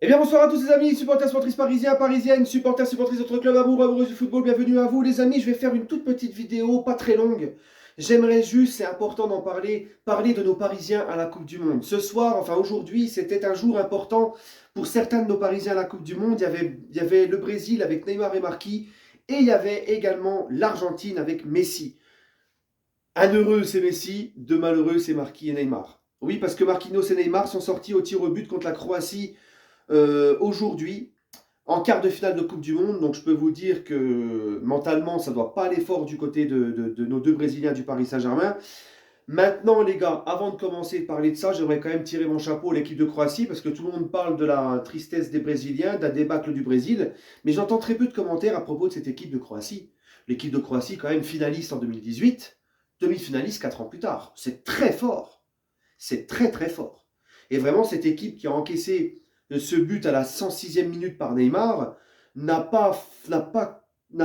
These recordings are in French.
Eh bien bonsoir à tous les amis, supporters, supportrices parisiens, parisiennes, supporters, supportrices de notre club amoureux, amoureux du football, bienvenue à vous les amis, je vais faire une toute petite vidéo, pas très longue. J'aimerais juste, c'est important d'en parler, parler de nos Parisiens à la Coupe du Monde. Ce soir, enfin aujourd'hui, c'était un jour important pour certains de nos Parisiens à la Coupe du Monde. Il y avait le Brésil avec Neymar et Marquis, et il y avait également l'Argentine avec Messi. Un heureux c'est Messi, deux malheureux c'est Marquis et Neymar. Oui, parce que Marquinhos et Neymar sont sortis au tir au but contre la Croatie aujourd'hui en quart de finale de Coupe du Monde. Donc je peux vous dire que mentalement, ça ne doit pas aller fort du côté de nos deux Brésiliens du Paris Saint-Germain. Maintenant, les gars, avant de commencer de parler de ça, j'aimerais quand même tirer mon chapeau à l'équipe de Croatie parce que tout le monde parle de la tristesse des Brésiliens, de la débâcle du Brésil, mais j'entends très peu de commentaires à propos de cette équipe de Croatie. L'équipe de Croatie, quand même finaliste en 2018, demi-finaliste 4 ans plus tard. C'est très fort. C'est très très fort. Et vraiment, cette équipe qui a encaissé ce but à la 106e minute par Neymar n'a pas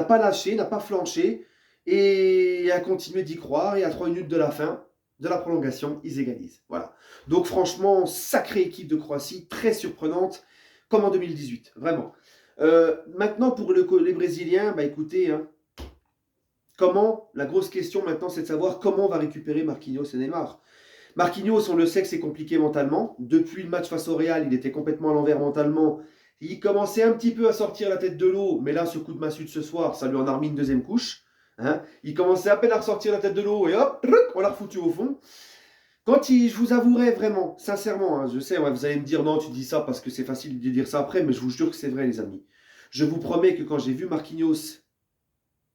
lâché, n'a pas flanché et a continué d'y croire. Et à 3 minutes de la fin, de la prolongation, ils égalisent. Voilà. Donc franchement, sacrée équipe de Croatie, très surprenante, comme en 2018, vraiment. Maintenant, pour les Brésiliens, bah écoutez, hein, la grosse question maintenant, c'est de savoir comment on va récupérer Marquinhos et Neymar. Marquinhos, on le sait que c'est compliqué mentalement. Depuis le match face au Real, il était complètement à l'envers mentalement. Il commençait un petit peu à sortir la tête de l'eau, mais là, ce coup de massue de ce soir, ça lui en a remis une deuxième couche. Hein, il commençait à peine à ressortir la tête de l'eau et hop, on l'a refoutu au fond. Je vous avouerai vraiment, sincèrement, hein, je sais, ouais, vous allez me dire non, tu dis ça parce que c'est facile de dire ça après, mais je vous jure que c'est vrai, les amis. Je vous promets que quand j'ai vu Marquinhos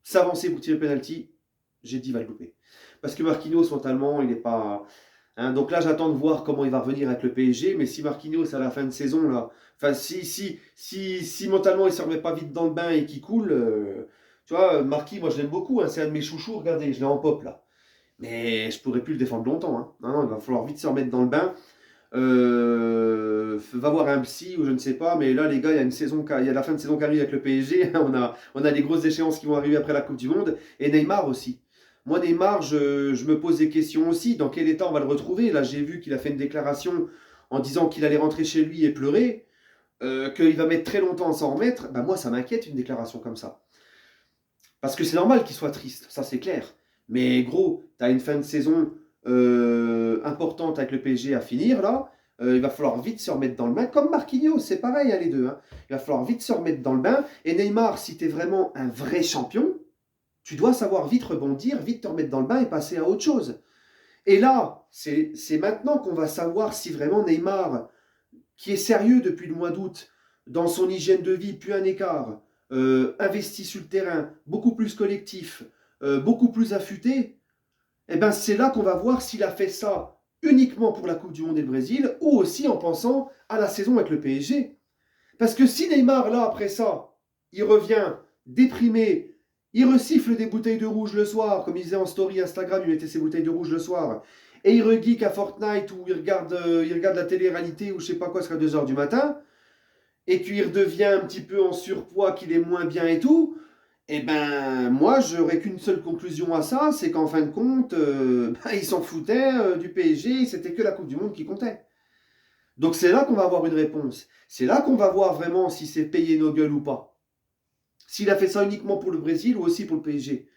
s'avancer pour tirer le penalty, j'ai dit il va le louper. Parce que Marquinhos, mentalement, il n'est pas. Hein, donc là, j'attends de voir comment il va revenir avec le PSG. Mais si Marquinhos, à la fin de saison, là, enfin, si mentalement il ne se remet pas vite dans le bain et qu'il coule, tu vois, Marquis, moi je l'aime beaucoup, hein, c'est un de mes chouchous. Regardez, je l'ai en pop là. Mais je ne pourrais plus le défendre longtemps. Hein. Non, non, il va falloir vite se remettre dans le bain. Va voir un psy ou je ne sais pas, mais là les gars, il y a la fin de saison qui arrive avec le PSG, on a des grosses échéances qui vont arriver après la Coupe du Monde, et Neymar aussi. Moi Neymar, je me pose des questions aussi, dans quel état on va le retrouver? Là j'ai vu qu'il a fait une déclaration en disant qu'il allait rentrer chez lui et pleurer, qu'il va mettre très longtemps à s'en remettre. Ben moi ça m'inquiète une déclaration comme ça. Parce que c'est normal qu'il soit triste, ça c'est clair. Mais gros, tu as une fin de saison importante avec le PSG à finir là. Il va falloir vite se remettre dans le bain. Comme Marquinhos, c'est pareil, hein, les deux. Hein. Il va falloir vite se remettre dans le bain. Et Neymar, si tu es vraiment un vrai champion, tu dois savoir vite rebondir, vite te remettre dans le bain et passer à autre chose. Et là, c'est maintenant qu'on va savoir si vraiment Neymar, qui est sérieux depuis le mois d'août, dans son hygiène de vie, puis un écart, investi sur le terrain, beaucoup plus collectif, beaucoup plus affûté, eh ben c'est là qu'on va voir s'il a fait ça uniquement pour la Coupe du Monde et le Brésil, ou aussi en pensant à la saison avec le PSG. Parce que si Neymar, là, après ça, il revient déprimé, il resiffle des bouteilles de rouge le soir, comme il disait en story Instagram, il mettait ses bouteilles de rouge le soir, et il regeek à Fortnite ou il regarde la télé-réalité ou je sais pas quoi jusqu'à 2h du matin, et qu'il redevient un petit peu en surpoids, qu'il est moins bien et tout, eh ben moi j'aurais qu'une seule conclusion à ça, c'est qu'en fin de compte, il s'en foutait du PSG, c'était que la Coupe du Monde qui comptait. Donc c'est là qu'on va avoir une réponse. C'est là qu'on va voir vraiment si c'est payé nos gueules ou pas. S'il a fait ça uniquement pour le Brésil ou aussi pour le PSG.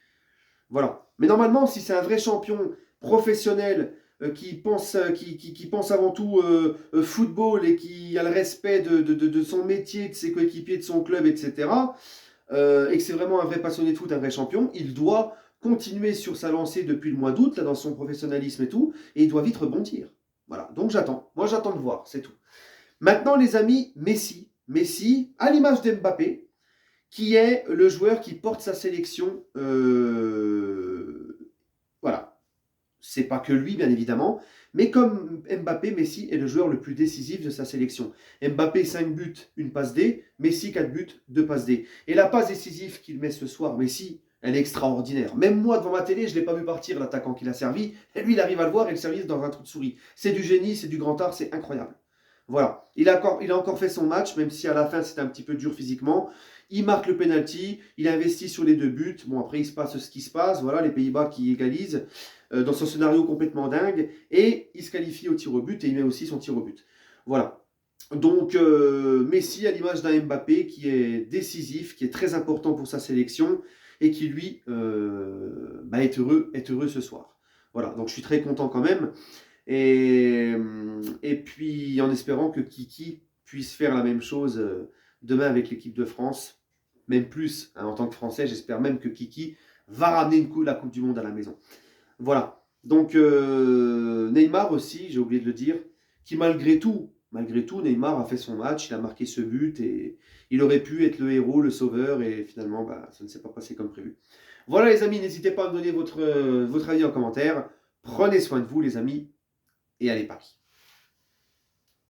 Voilà. Mais normalement, si c'est un vrai champion professionnel qui pense avant tout football et qui a le respect de son métier, de ses coéquipiers, de son club, etc., et que c'est vraiment un vrai passionné de foot, un vrai champion, il doit continuer sur sa lancée depuis le mois d'août, là, dans son professionnalisme et tout, et il doit vite rebondir. Voilà, donc j'attends. Moi, j'attends de voir, c'est tout. Maintenant, les amis, Messi. Messi, à l'image d'Mbappé, qui est le joueur qui porte sa sélection. Voilà. C'est pas que lui, bien évidemment, mais comme Mbappé, Messi est le joueur le plus décisif de sa sélection. Mbappé, 5 buts, une passe D. Messi, 4 buts, 2 passes D. Et la passe décisive qu'il met ce soir, Messi, elle est extraordinaire. Même moi, devant ma télé, je ne l'ai pas vu partir, l'attaquant qu'il a servi. Et lui, il arrive à le voir et le service dans un trou de souris. C'est du génie, c'est du grand art, c'est incroyable. Voilà. Il a encore fait son match, même si à la fin c'était un petit peu dur physiquement. Il marque le penalty, il investit sur les deux buts. Bon, après, il se passe ce qui se passe. Voilà, les Pays-Bas qui égalisent dans son scénario complètement dingue. Et il se qualifie au tir au but et il met aussi son tir au but. Voilà. Donc Messi à l'image d'un Mbappé qui est décisif, qui est très important pour sa sélection et qui lui est heureux ce soir. Voilà, donc je suis très content quand même. Et puis en espérant que Kiki puisse faire la même chose demain avec l'équipe de France, même plus hein, en tant que Français, j'espère même que Kiki va ramener la Coupe du Monde à la maison. Voilà. Donc Neymar aussi, j'ai oublié de le dire, qui malgré tout, Neymar a fait son match, il a marqué ce but et il aurait pu être le héros, le sauveur et finalement bah, ça ne s'est pas passé comme prévu. Voilà les amis, n'hésitez pas à me donner votre avis en commentaire. Prenez soin de vous les amis et allez Paris.